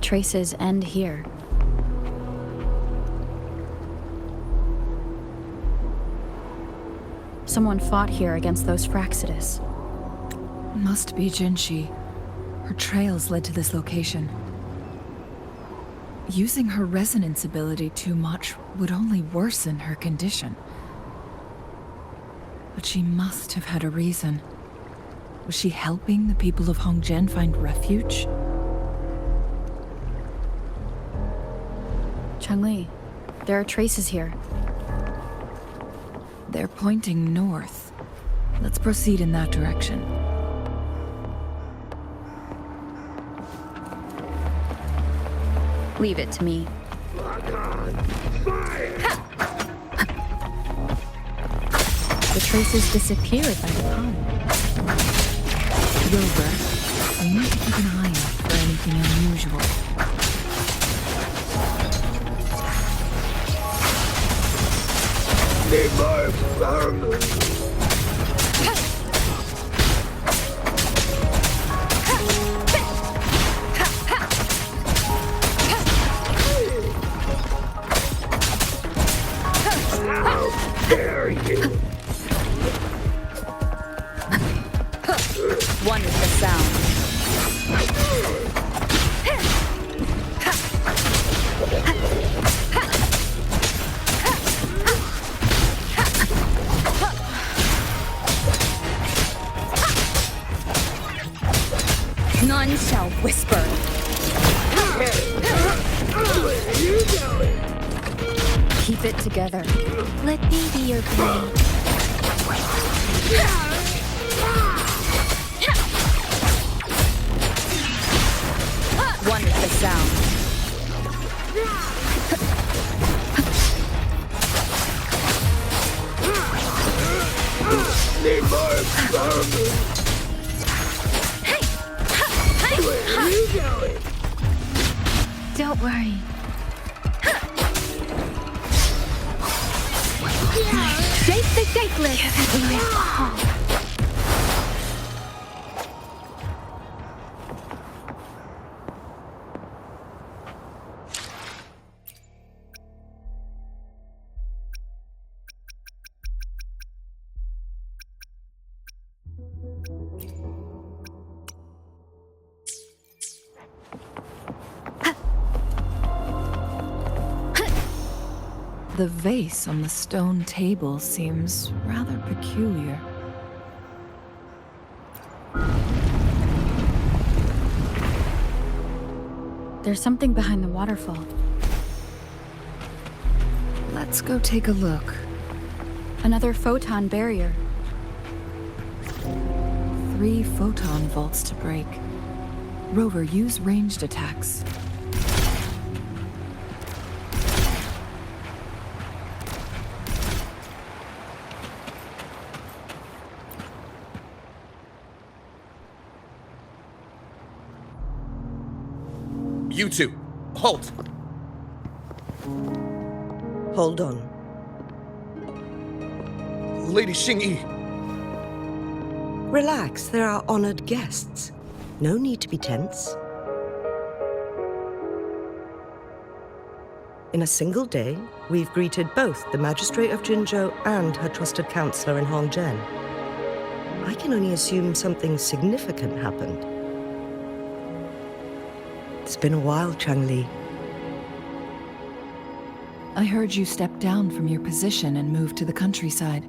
traces end here. Someone fought here against those Fraxidus. Must be Jinhsi. Her trails led to this location. Using her resonance ability too much would only worsen her condition. But she must have had a reason. Was she helping the people of Hongzhen find refuge? Changli, there are traces here. They're pointing north. Let's proceed in that direction. Leave it to me. The traces disappeared by the pond. Rover, we need to keep an eye out for anything unusual. One is the sound. None shall whisper. Keep it together. Let me be your blade. One is the sound. Need more experiment. Where are you going? Don't worry. Shake the shakeless. The vase on the stone table seems rather peculiar. There's something behind the waterfall. Let's go take a look. Another photon barrier. 3 photon vaults to break. Rover, use ranged attacks. You two, halt! Hold on. Lady Xinyi. Relax, there are honored guests. No need to be tense. In a single day, we've greeted both the Magistrate of Jinzhou and her trusted counselor in Hongzhen. I can only assume something significant happened. It's been a while, Changli. I heard you step down from your position and move to the countryside.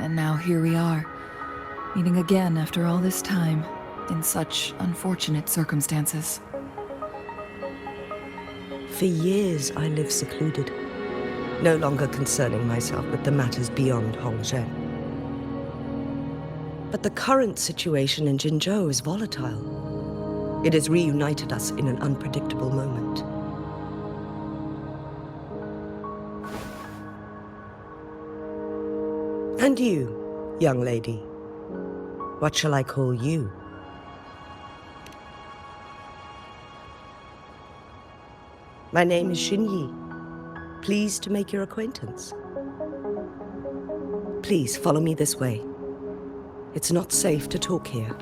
And now here we are, meeting again after all this time, in such unfortunate circumstances. For years, I lived secluded, no longer concerning myself with the matters beyond Hongzhen. But the current situation in Jinzhou is volatile. It has reunited us in an unpredictable moment. And you, young lady, what shall I call you? My name is Xinyi. Pleased to make your acquaintance. Please follow me this way. It's not safe to talk here.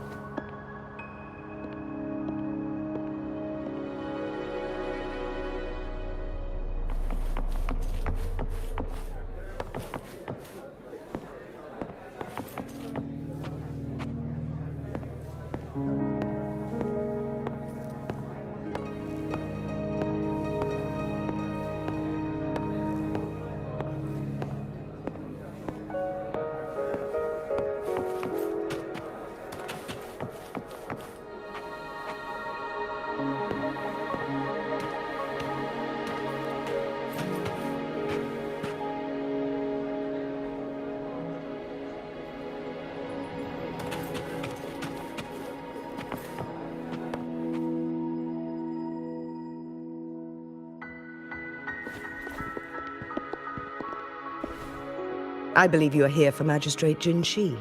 I believe you are here for Magistrate Jinhsi.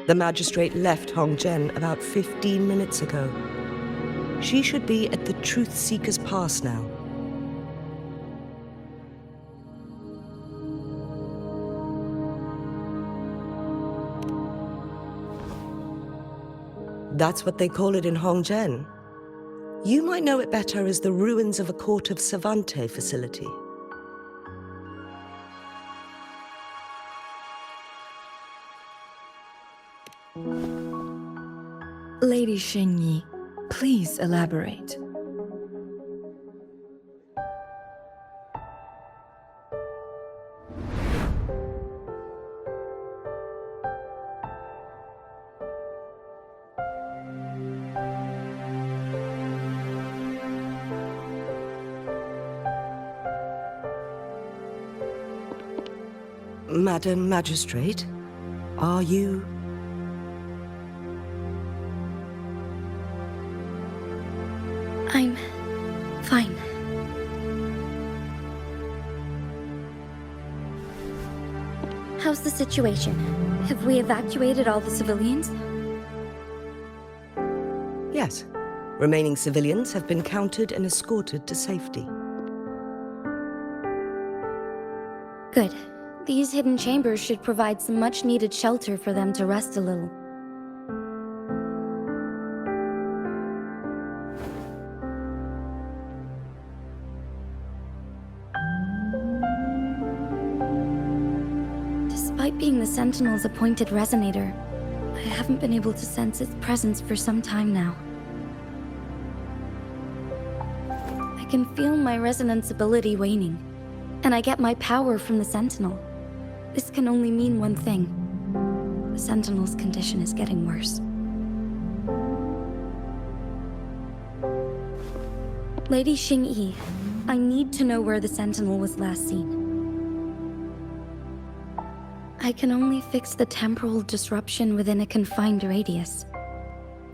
The magistrate left Hongzhen about 15 minutes ago. She should be at the Truth Seeker's Pass now. That's what they call it in Hongzhen. You might know it better as the ruins of a Court of Savante facility. Lady Xinyi, please elaborate. Madam Magistrate, are you... I'm fine. How's the situation? Have we evacuated all the civilians? Yes. Remaining civilians have been counted and escorted to safety. Good. These hidden chambers should provide some much-needed shelter for them to rest a little. Despite being the Sentinel's appointed resonator, I haven't been able to sense its presence for some time now. I can feel my resonance ability waning, and I get my power from the Sentinel. This can only mean one thing. The Sentinel's condition is getting worse. Lady Xinyi, I need to know where the Sentinel was last seen. I can only fix the temporal disruption within a confined radius.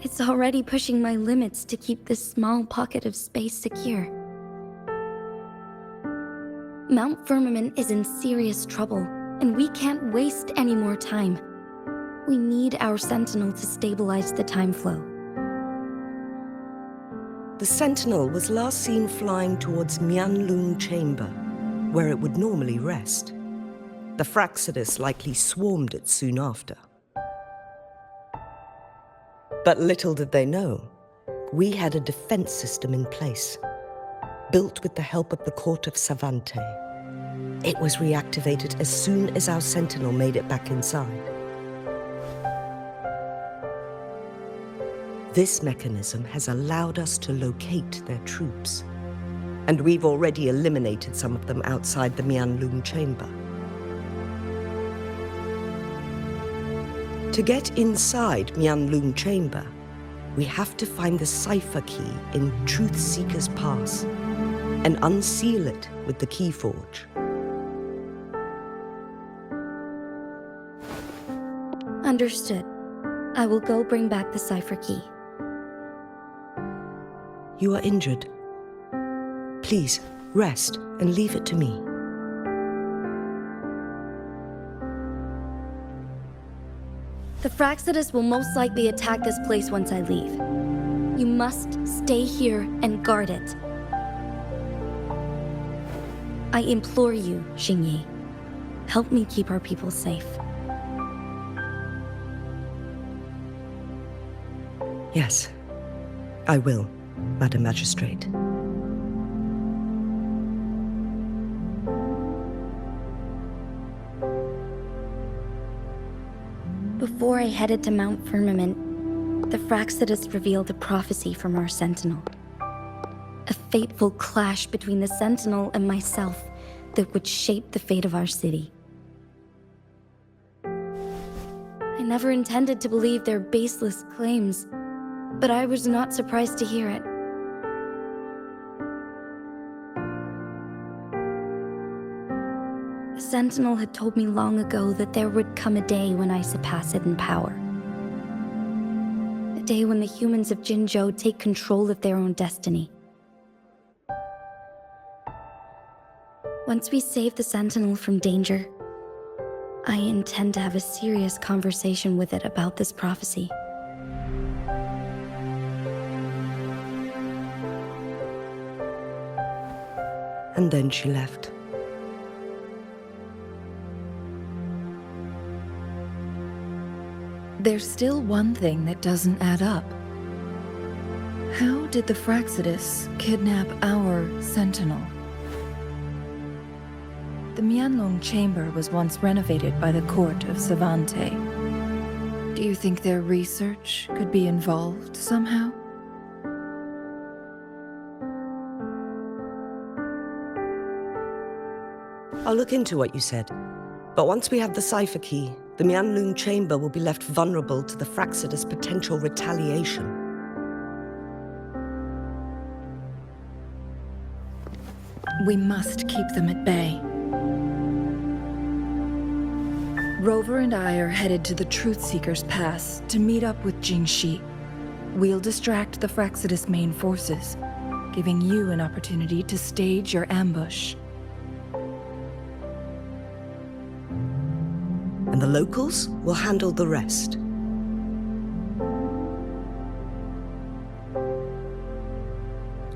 It's already pushing my limits to keep this small pocket of space secure. Mount Firmament is in serious trouble, and we can't waste any more time. We need our Sentinel to stabilize the time flow. The Sentinel was last seen flying towards Mianlung Chamber, where it would normally rest. The Fraxidus likely swarmed it soon after. But little did they know, we had a defense system in place, built with the help of the Court of Savante. It was reactivated as soon as our Sentinel made it back inside. This mechanism has allowed us to locate their troops, and we've already eliminated some of them outside the Mianlung Chamber. To get inside Mianlung Chamber, we have to find the Cipher key in Truth Seeker's Pass and unseal it with the Keyforge. Understood. I will go bring back the Cipher key. You are injured. Please, rest and leave it to me. The Fraxidus will most likely attack this place once I leave. You must stay here and guard it. I implore you, Xinyi. Help me keep our people safe. Yes, I will, Madam Magistrate. Before I headed to Mount Firmament, the Fraxidus revealed a prophecy from our Sentinel. A fateful clash between the Sentinel and myself that would shape the fate of our city. I never intended to believe their baseless claims, but I was not surprised to hear it. The Sentinel had told me long ago that there would come a day when I surpass it in power. A day when the humans of Jinzhou take control of their own destiny. Once we save the Sentinel from danger, I intend to have a serious conversation with it about this prophecy. And then she left. There's still one thing that doesn't add up. How did the Fraxidus kidnap our Sentinel? The Mianlong chamber was once renovated by the court of Savante. Do you think their research could be involved somehow? I'll look into what you said. But once we have the Cipher key, the Mianlong chamber will be left vulnerable to the Fraxidus' potential retaliation. We must keep them at bay. Rover and I are headed to the Truth Seeker's Pass to meet up with Jinhsi. We'll distract the Fraxidus' main forces, giving you an opportunity to stage your ambush. And the locals will handle the rest.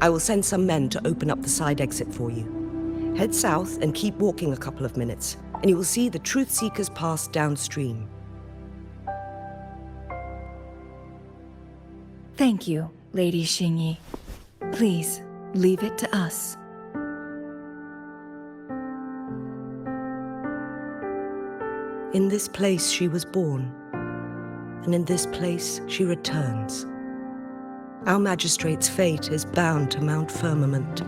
I will send some men to open up the side exit for you. Head south and keep walking a couple of minutes, and you will see the Truth Seekers Pass downstream. Thank you, Lady Xinyi. Please, leave it to us. In this place she was born, and in this place she returns. Our magistrate's fate is bound to Mount Firmament.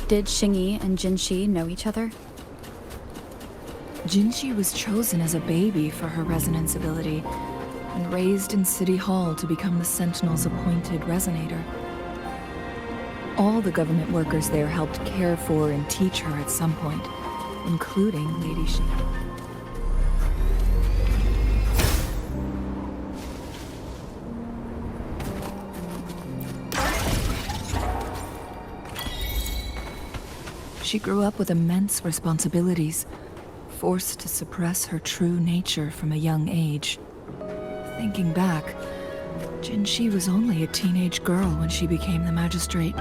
Did Xinyi and Jinhsi know each other? Jinhsi was chosen as a baby for her resonance ability and raised in City Hall to become the Sentinel's appointed resonator. All the government workers there helped care for and teach her at some point, including Lady Xinyi. She grew up with immense responsibilities, forced to suppress her true nature from a young age. Thinking back, Jinhsi was only a teenage girl when she became the magistrate.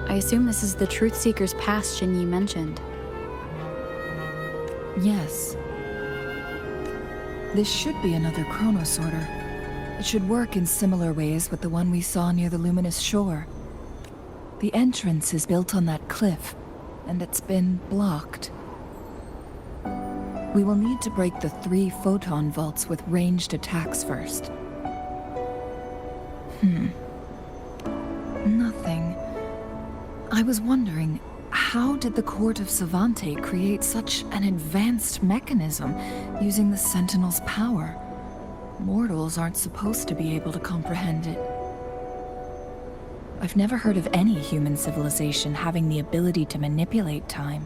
I assume this is the Truth Seeker's Pass Xinyi mentioned. Yes. This should be another chronosorter. It should work in similar ways with the one we saw near the luminous shore. The entrance is built on that cliff, and it's been blocked. We will need to break the 3 photon vaults with ranged attacks first. Nothing. I was wondering, how did the Court of Savante create such an advanced mechanism using the Sentinel's power? Mortals aren't supposed to be able to comprehend it. I've never heard of any human civilization having the ability to manipulate time.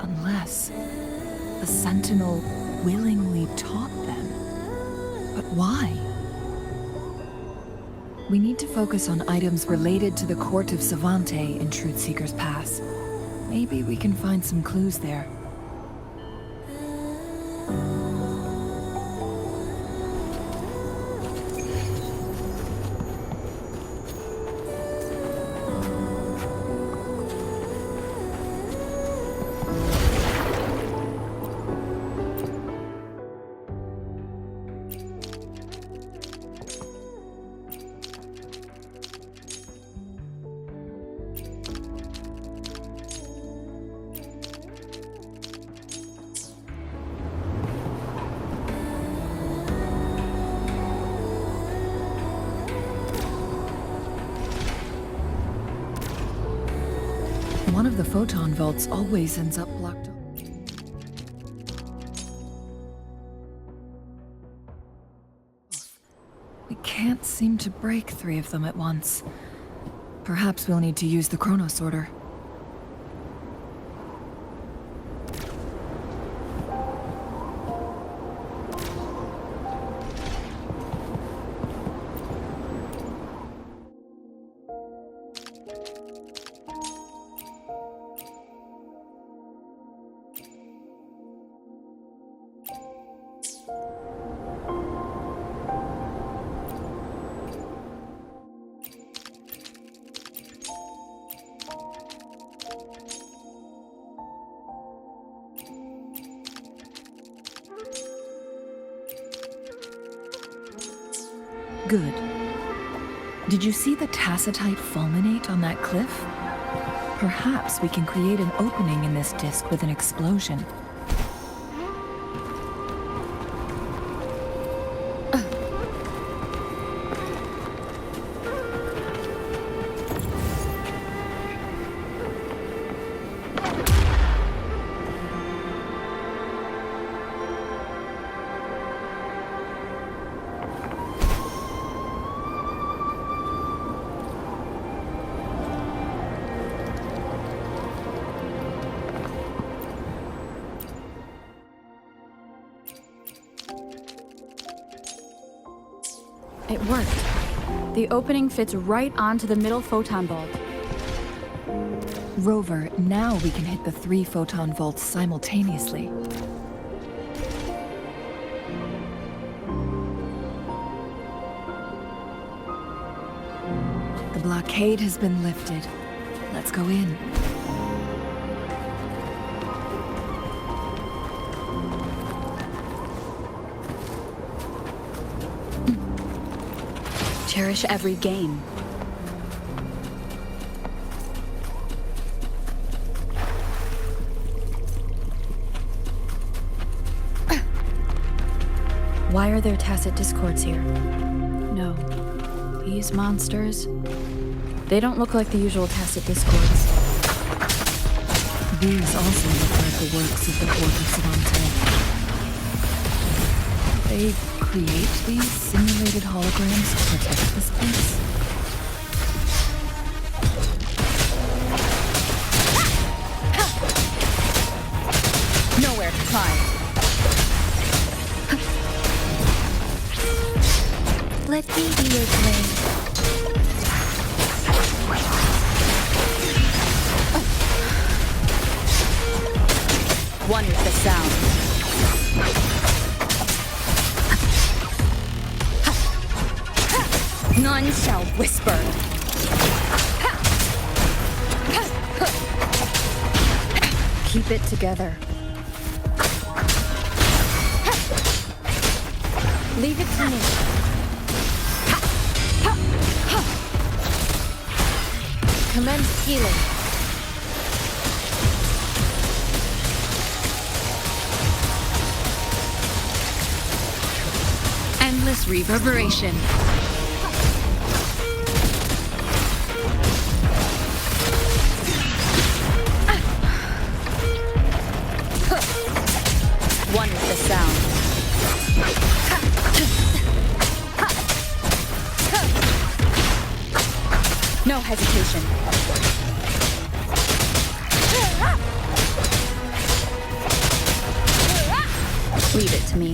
Unless the Sentinel willingly taught them. But why? We need to focus on items related to the Court of Savante in Truth Seeker's Pass. Maybe we can find some clues there. One of the photon vaults always ends up blocked off. We can't seem to break 3 of them at once. Perhaps we'll need to use the chrono sorter. Good. Did you see the tacitite fulminate on that cliff? Perhaps we can create an opening in this disk with an explosion. It worked. The opening fits right onto the middle photon vault. Rover, now we can hit the 3 photon vaults simultaneously. The blockade has been lifted. Let's go in. Cherish every game. Why are there tacit discords here? No. These monsters, they don't look like the usual tacit discords. These also look like the works of the Court of Savante. They create these simulated holograms to protect this place? Nowhere to hide. Let me be your blade. One with the sound. None shall whisper. Keep it together. Leave it to me. Commence healing. Endless reverberation. One with the sound. No hesitation. Leave it to me.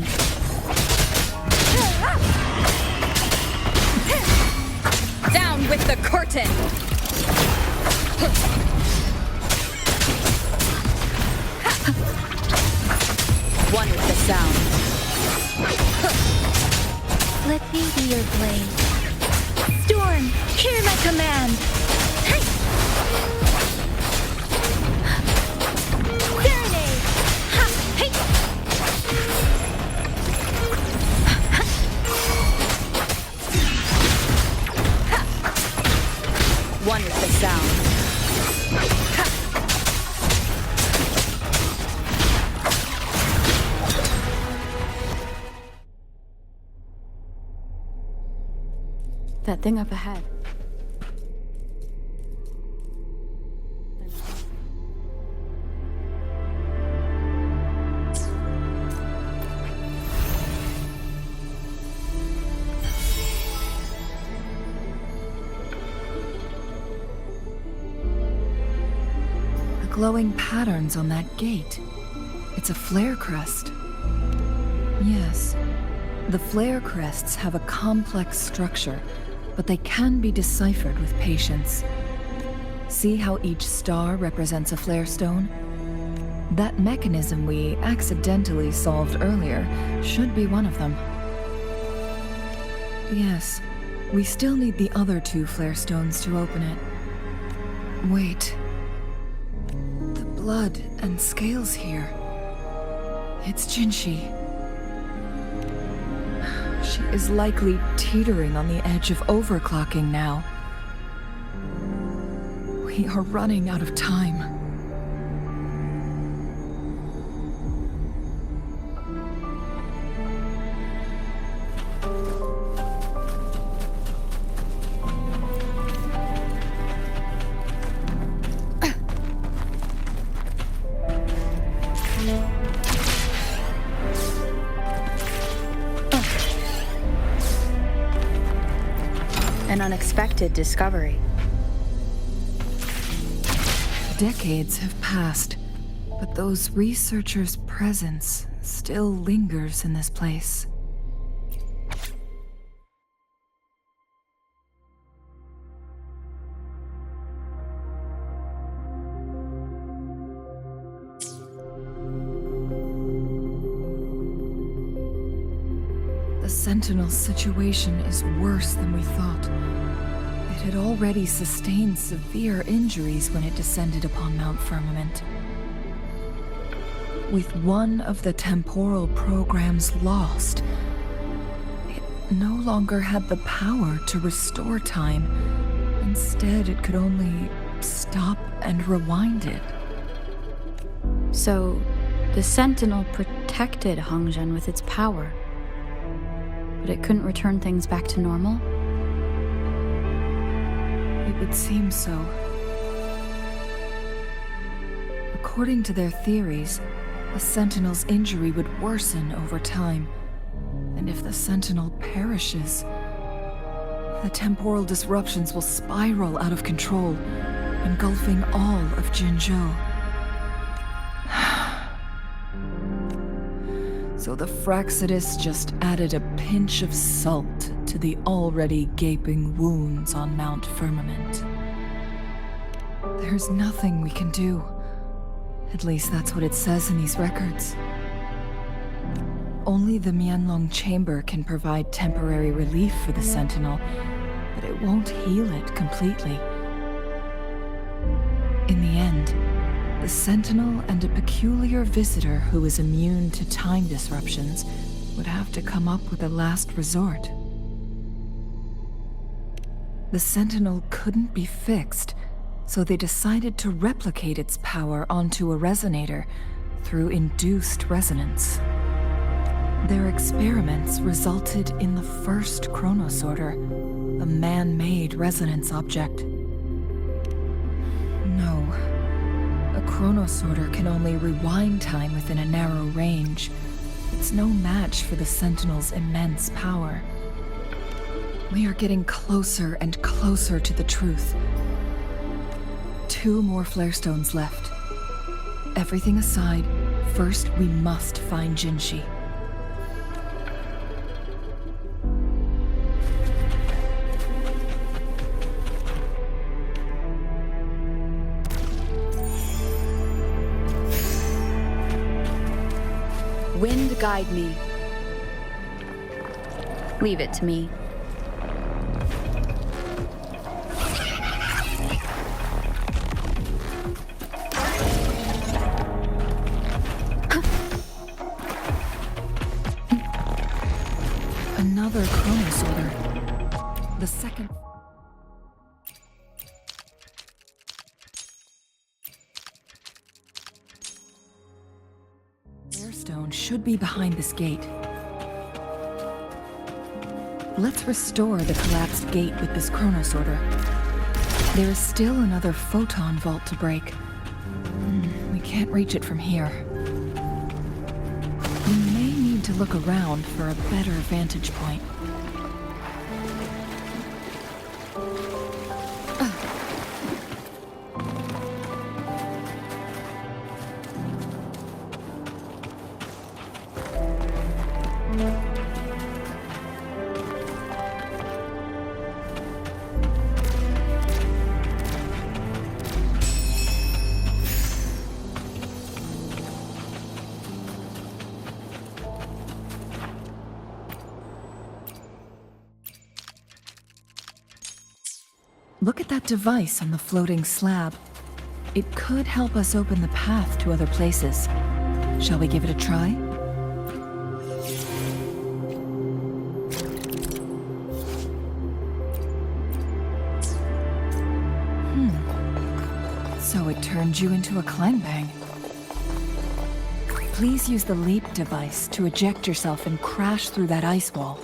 Down with the curtain! One with the sound. Let me be your blade. Storm, hear my command. Serenade. Ha, hey. One with the sound. That thing up ahead. There's nothing. glowing patterns on that gate. It's a flare crest. Yes. The flare crests have a complex structure, but they can be deciphered with patience. See how each star represents a flare stone? That mechanism we accidentally solved earlier should be one of them. Yes, we still need the other 2 flare stones to open it. Wait. The blood and scales here. It's Jinhsi. She is likely teetering on the edge of overclocking now. We are running out of time. An unexpected discovery. Decades have passed, but those researchers' presence still lingers in this place. The Sentinel's situation is worse than we thought. It had already sustained severe injuries when it descended upon Mount Firmament. With one of the temporal programs lost, it no longer had the power to restore time. Instead, it could only stop and rewind it. So, the Sentinel protected Hongzhen with its power, but it couldn't return things back to normal? It would seem so. According to their theories, the Sentinel's injury would worsen over time. And if the Sentinel perishes, the temporal disruptions will spiral out of control, engulfing all of Jinzhou. So the Fraxidus just added a pinch of salt to the already gaping wounds on Mount Firmament. There's nothing we can do. At least that's what it says in these records. Only the Mianlong Chamber can provide temporary relief for the Sentinel, but it won't heal it completely. In the end, the Sentinel and a peculiar visitor who is immune to time disruptions would have to come up with a last resort. The Sentinel couldn't be fixed, so they decided to replicate its power onto a resonator through induced resonance. Their experiments resulted in the first chronosorter, a man-made resonance object. No. A chronosorter can only rewind time within a narrow range. It's no match for the Sentinel's immense power. We are getting closer and closer to the truth. 2 more flare stones left. Everything aside, first we must find Jinhsi. Wind guide me. Leave it to me. Another chronosorter. The second... Airstone should be behind this gate. Let's restore the collapsed gate with this chronosorter. There is still another photon vault to break. We can't reach it from here. We may need to look around for a better vantage point. Look at that device on the floating slab. It could help us open the path to other places. Shall we give it a try? So it turned you into a clangbang. Please use the leap device to eject yourself and crash through that ice wall.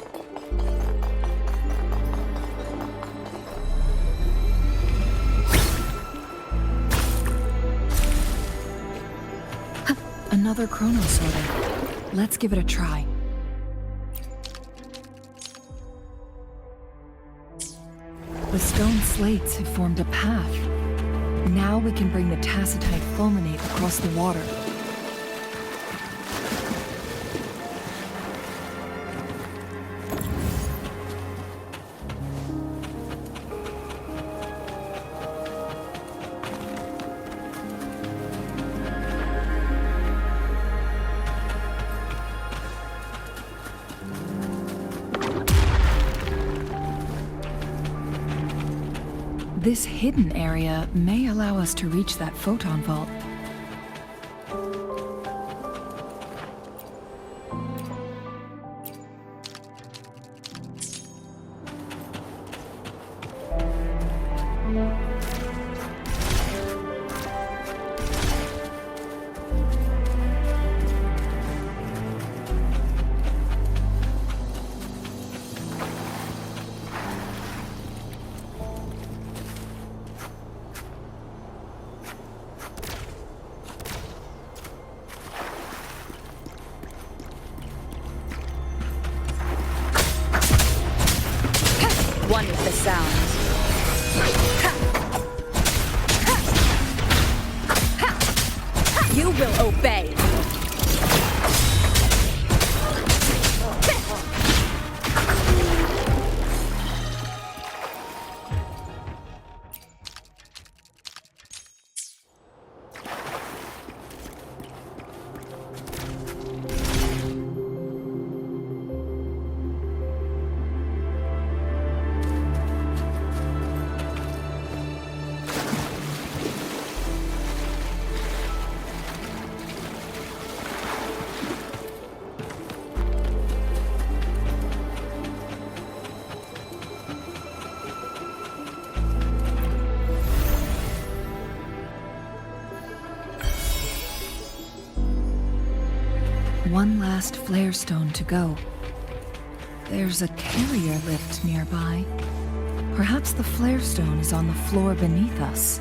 Another chrono sorter. Let's give it a try. The stone slates have formed a path. Now we can bring the tacitite fulminate across the water. This hidden area may allow us to reach that photon vault. One with the sound. You will obey. One last flare stone to go. There's a carrier lift nearby. Perhaps the flare stone is on the floor beneath us.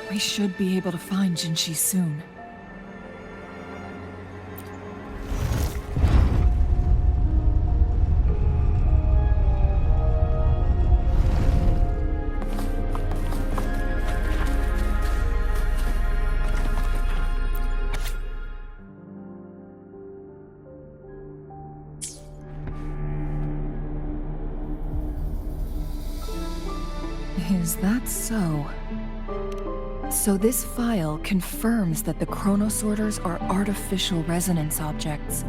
We should be able to find Jinhsi soon. Is that so? So this file confirms that the chronosorters are artificial resonance objects.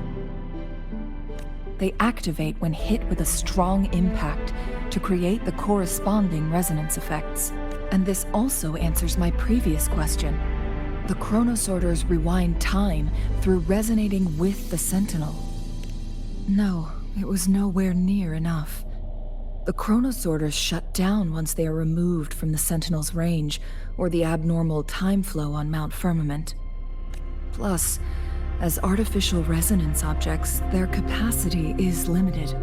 They activate when hit with a strong impact to create the corresponding resonance effects. And this also answers my previous question. The chronosorters rewind time through resonating with the Sentinel. No, it was nowhere near enough. The chronosorters shut down once they are removed from the Sentinel's range or the abnormal time flow on Mount Firmament. Plus, as artificial resonance objects, their capacity is limited.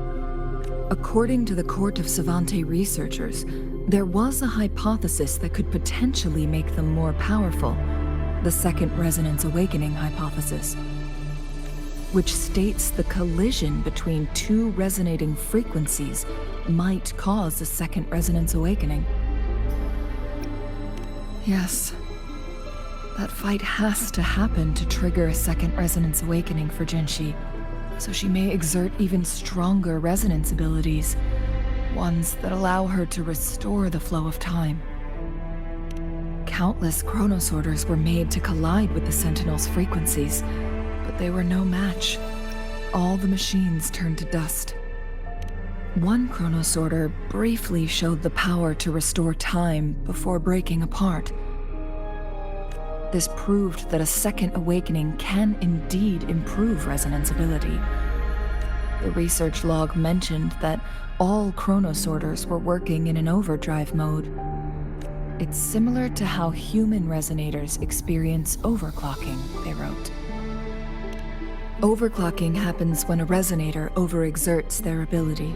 According to the Court of Savante researchers, there was a hypothesis that could potentially make them more powerful, the Second Resonance Awakening hypothesis, which states the collision between two resonating frequencies might cause a second resonance awakening. Yes, that fight has to happen to trigger a second resonance awakening for Jinhsi, so she may exert even stronger resonance abilities, ones that allow her to restore the flow of time. Countless chronosorters were made to collide with the Sentinel's frequencies, but they were no match. All the machines turned to dust. One chronosorter briefly showed the power to restore time before breaking apart. This proved that a second awakening can indeed improve resonance ability. The research log mentioned that all chronosorters were working in an overdrive mode. It's similar to how human resonators experience overclocking, they wrote. Overclocking happens when a resonator overexerts their ability.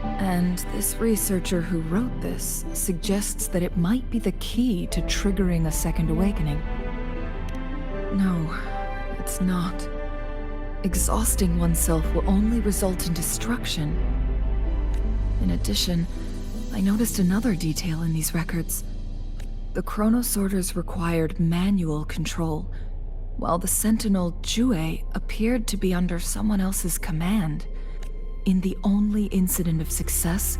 And this researcher who wrote this suggests that it might be the key to triggering a second awakening. No, it's not. Exhausting oneself will only result in destruction. In addition, I noticed another detail in these records. The chronosorters required manual control, while the sentinel Jue appeared to be under someone else's command. In the only incident of success,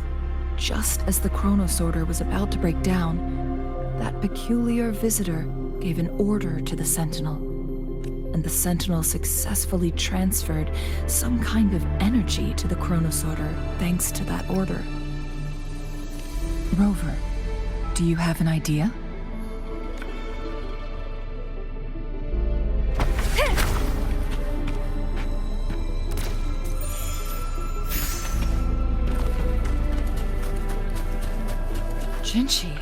just as the chronosorter was about to break down, that peculiar visitor gave an order to the sentinel, and the sentinel successfully transferred some kind of energy to the chronosorter thanks to that order. Rover, do you have an idea? Jinhsi.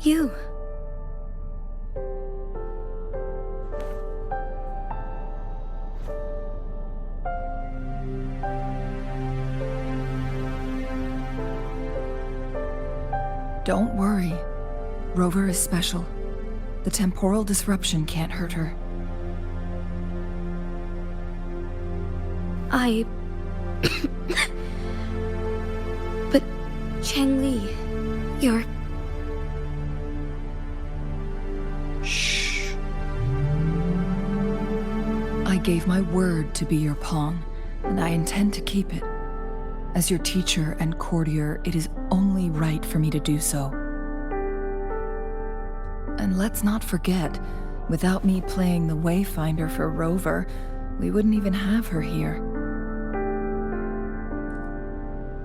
You. Don't worry. Rover is special. The temporal disruption can't hurt her. But Changli, you're... Shh. I gave my word to be your pawn, and I intend to keep it. As your teacher and courtier, it is only right for me to do so. And let's not forget, without me playing the Wayfinder for Rover, we wouldn't even have her here.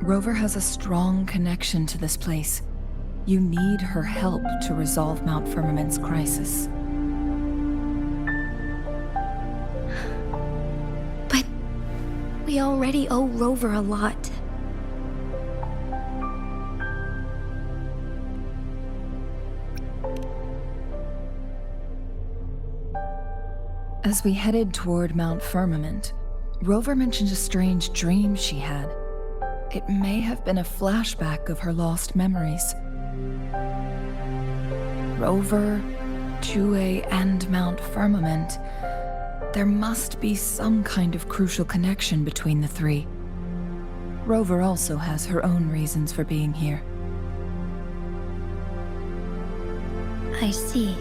Rover has a strong connection to this place. You need her help to resolve Mount Firmament's crisis. But we already owe Rover a lot. As we headed toward Mount Firmament, Rover mentioned a strange dream she had. It may have been a flashback of her lost memories. Rover, Jue, and Mount Firmament. There must be some kind of crucial connection between the three. Rover also has her own reasons for being here. I see.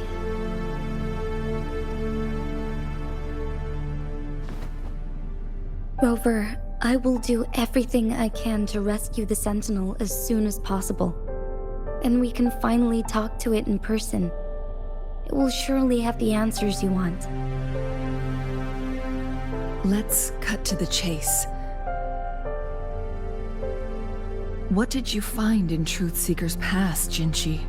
Rover, I will do everything I can to rescue the Sentinel as soon as possible. And we can finally talk to it in person. It will surely have the answers you want. Let's cut to the chase. What did you find in Truthseeker's past, Jinhsi?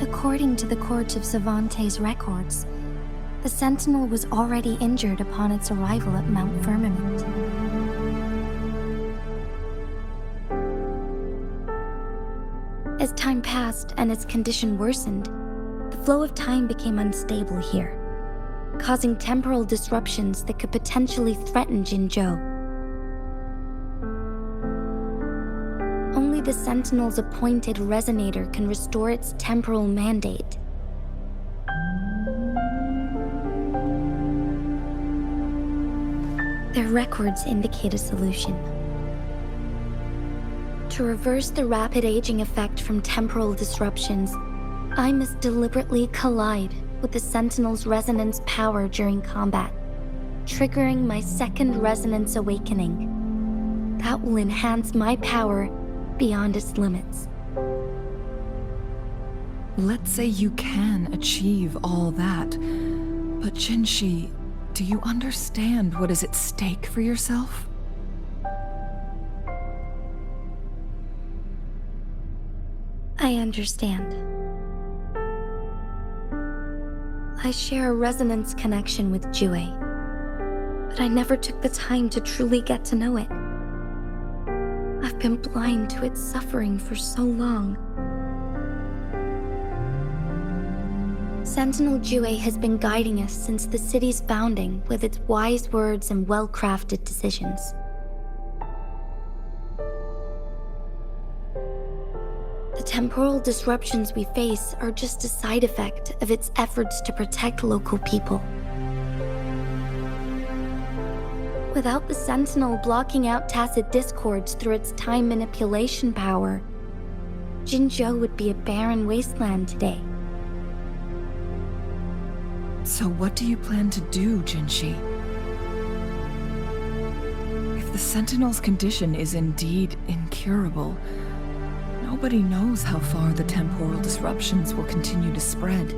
According to the Court of Savante's records, the Sentinel was already injured upon its arrival at Mount Firmament. As time passed and its condition worsened, the flow of time became unstable here, causing temporal disruptions that could potentially threaten Jinzhou. Only the Sentinel's appointed resonator can restore its temporal mandate. Their records indicate a solution. To reverse the rapid aging effect from temporal disruptions, I must deliberately collide with the Sentinel's resonance power during combat, triggering my second resonance awakening. That will enhance my power beyond its limits. Let's say you can achieve all that, but Jinhsi, do you understand what is at stake for yourself? I understand. I share a resonance connection with Jue, but I never took the time to truly get to know it. I've been blind to its suffering for so long. Sentinel Jue has been guiding us since the city's founding with its wise words and well-crafted decisions. The temporal disruptions we face are just a side effect of its efforts to protect local people. Without the Sentinel blocking out tacit discords through its time manipulation power, Jinzhou would be a barren wasteland today. So what do you plan to do, Jinhsi? If the Sentinel's condition is indeed incurable, nobody knows how far the temporal disruptions will continue to spread.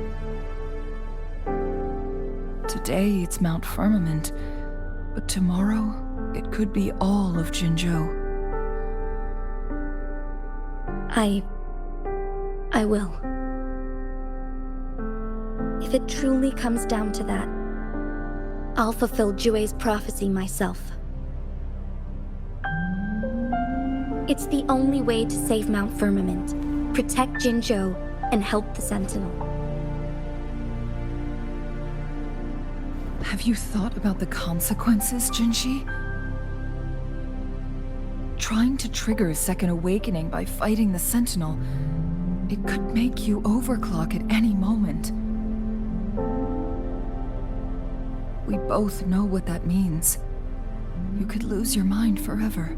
Today it's Mount Firmament, but tomorrow it could be all of Jinzhou. I will. If it truly comes down to that, I'll fulfill Jue's prophecy myself. It's the only way to save Mount Firmament, protect Jinzhou, and help the Sentinel. Have you thought about the consequences, Jinhsi? Trying to trigger a second awakening by fighting the Sentinel, it could make you overclock at any moment. We both know what that means. You could lose your mind forever,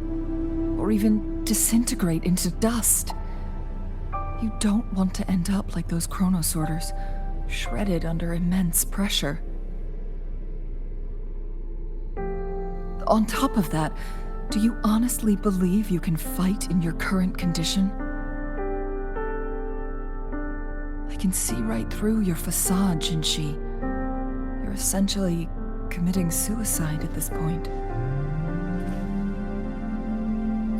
or even disintegrate into dust. You don't want to end up like those chronosorters, shredded under immense pressure. On top of that, do you honestly believe you can fight in your current condition? I can see right through your facade, Jinhsi. You're essentially committing suicide at this point.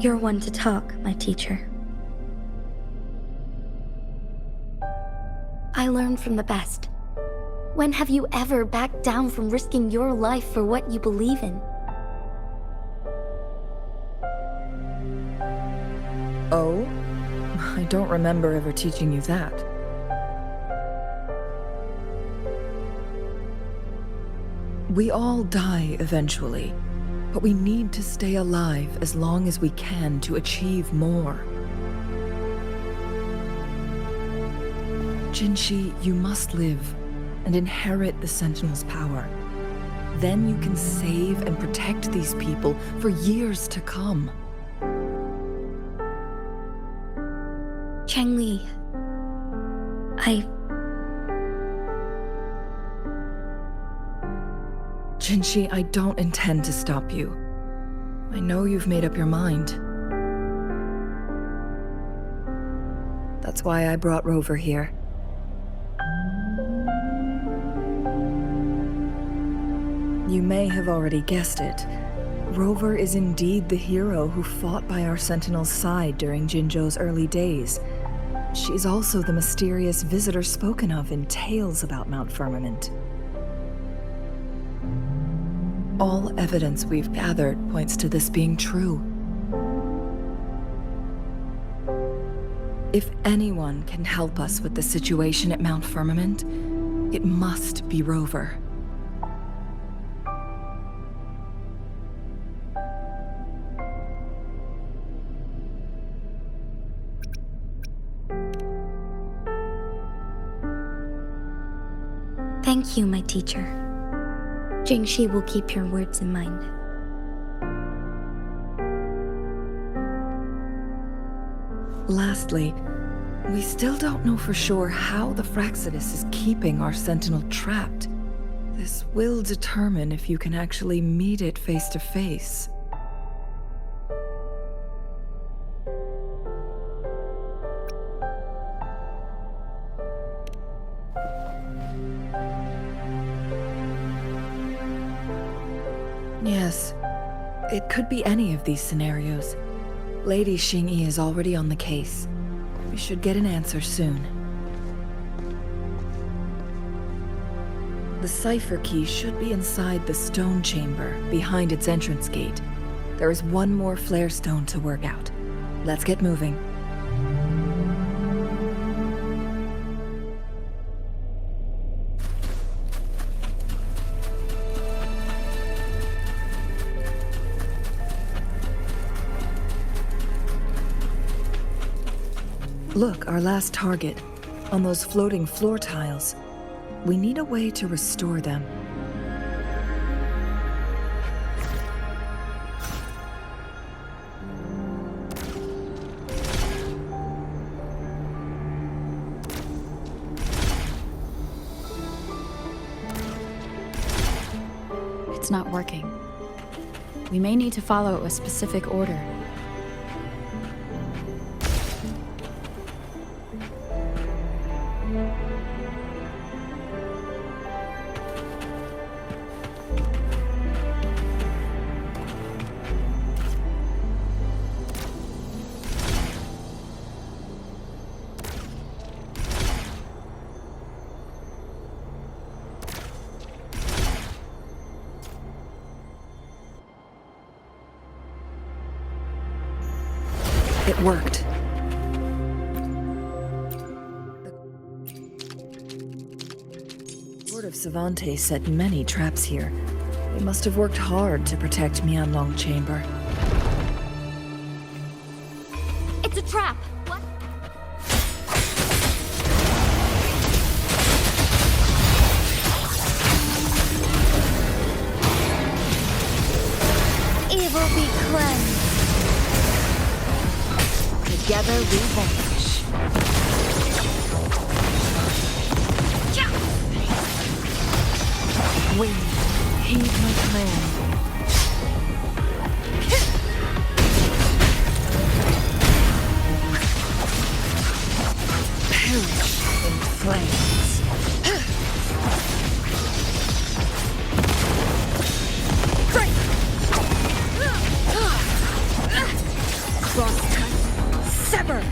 You're one to talk, my teacher. I learn from the best. When have you ever backed down from risking your life for what you believe in? Oh? I don't remember ever teaching you that. We all die eventually, but we need to stay alive as long as we can to achieve more. Jinhsi, you must live and inherit the Sentinel's power. Then you can save and protect these people for years to come. Changli, Jinhsi, I don't intend to stop you. I know you've made up your mind. That's why I brought Rover here. You may have already guessed it. Rover is indeed the hero who fought by our Sentinel's side during Jinzhou's early days. She's also the mysterious visitor spoken of in tales about Mount Firmament. All evidence we've gathered points to this being true. If anyone can help us with the situation at Mount Firmament, it must be Rover. thank you, my teacher. Jinhsi will keep your words in mind. Lastly, we still don't know for sure how the Fraxidus is keeping our Sentinel trapped. This will determine if you can actually meet it face to face. Yes, it could be any of these scenarios. Lady Xinyi is already on the case. We should get an answer soon. The Cipher key should be inside the stone chamber, behind its entrance gate. There is one more flare stone to work out. Let's get moving. Look, our last target, on those floating floor tiles. We need a way to restore them. It's not working. We may need to follow a specific order. It worked. The Lord of Savante set many traps here. They must have worked hard to protect Mianlong Chamber. It's a trap! What? Evil be cleansed. Together we vanish. Wind, heed my command. Perish in flames. Crosscut, sever!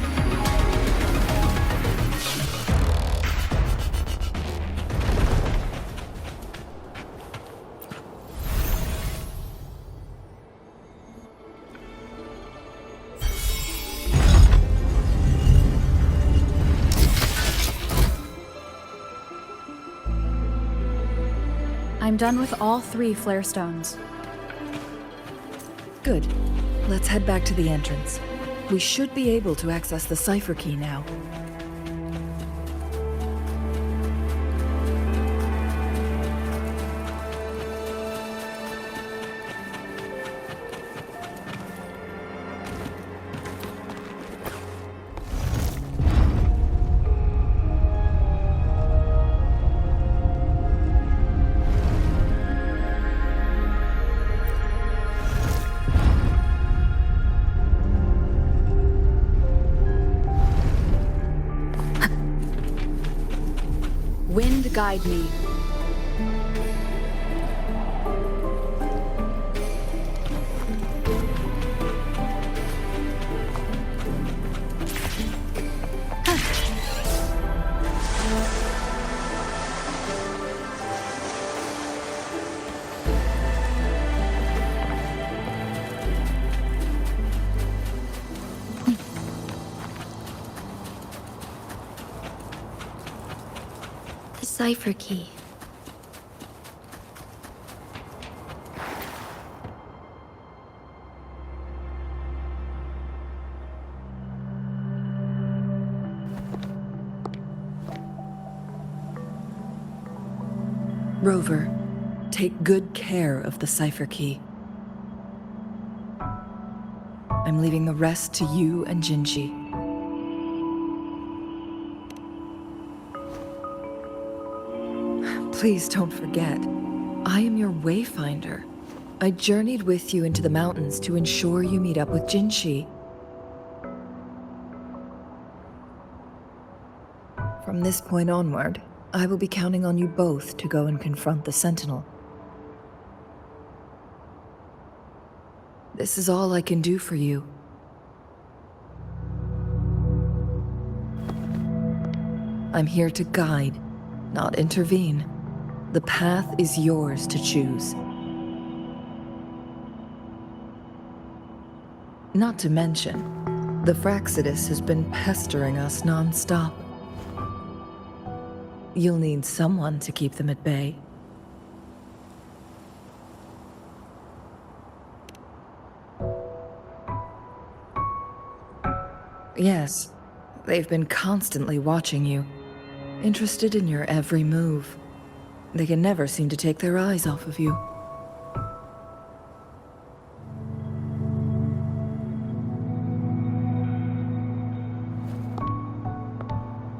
I'm done with all 3 flare stones. Good. Let's head back to the entrance. We should be able to access the Cipher key now. Wind guide me. The Cipher key. Rover, take good care of the Cipher key. I'm leaving the rest to you and Jinhsi. Please don't forget, I am your wayfinder. I journeyed with you into the mountains to ensure you meet up with Jinhsi. From this point onward, I will be counting on you both to go and confront the Sentinel. This is all I can do for you. I'm here to guide, not intervene. The path is yours to choose. Not to mention, the Fraxidus has been pestering us non-stop. You'll need someone to keep them at bay. Yes, they've been constantly watching you, interested in your every move. They can never seem to take their eyes off of you.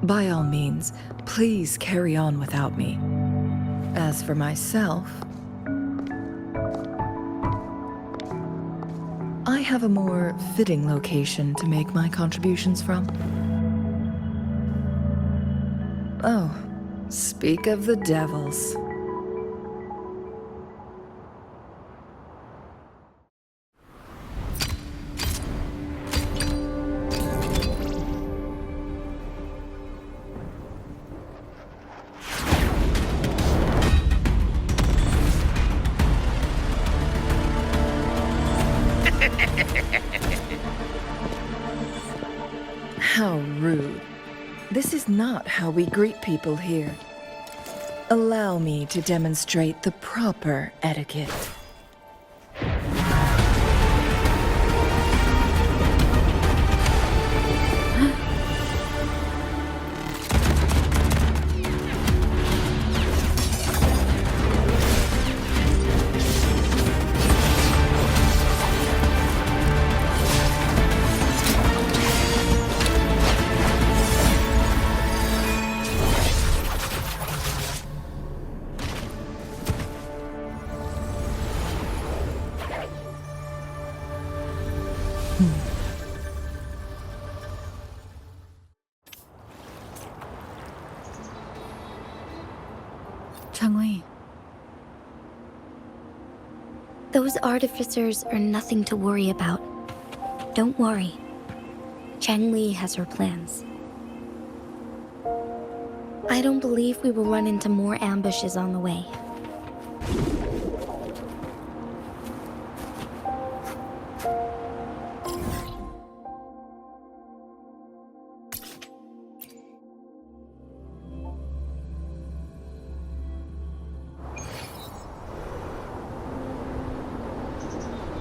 By all means, please carry on without me. As for myself, I have a more fitting location to make my contributions from. Oh, speak of the devils. How rude. This is not how we greet people here. Allow me to demonstrate the proper etiquette. Changli. Those artificers are nothing to worry about. Don't worry. Changli has her plans. I don't believe we will run into more ambushes on the way.